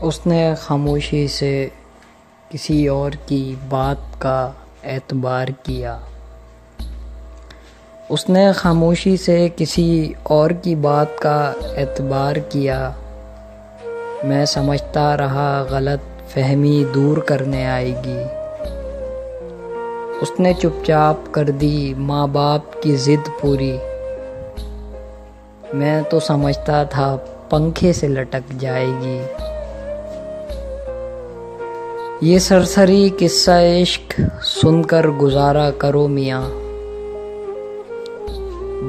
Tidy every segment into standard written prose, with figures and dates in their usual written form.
उसने खामोशी से किसी और की बात का एतबार किया। उसने खामोशी से किसी और की बात का एतबार किया। मैं समझता रहा गलत फहमी दूर करने आएगी। उसने चुपचाप कर दी माँ बाप की ज़िद पूरी। मैं तो समझता था पंखे से लटक जाएगी। ये सरसरी किस्सा इश्क सुनकर गुजारा करो मियाँ।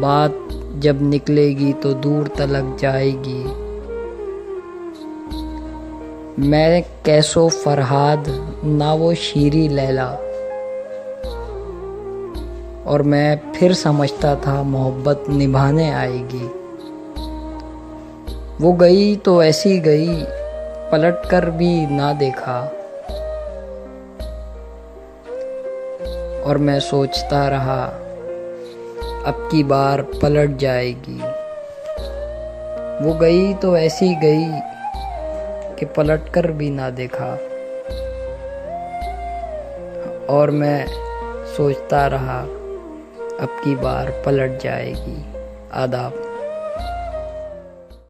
बात जब निकलेगी तो दूर तलक जाएगी। मैं कैसो फरहाद ना वो शीरी लैला। और मैं फिर समझता था मोहब्बत निभाने आएगी। वो गई तो ऐसी गई, पलट कर भी ना देखा। और मैं सोचता रहा अब की बार पलट जाएगी। वो गई तो ऐसी गई कि पलट कर भी ना देखा। और मैं सोचता रहा अब की बार पलट जाएगी। आदाब।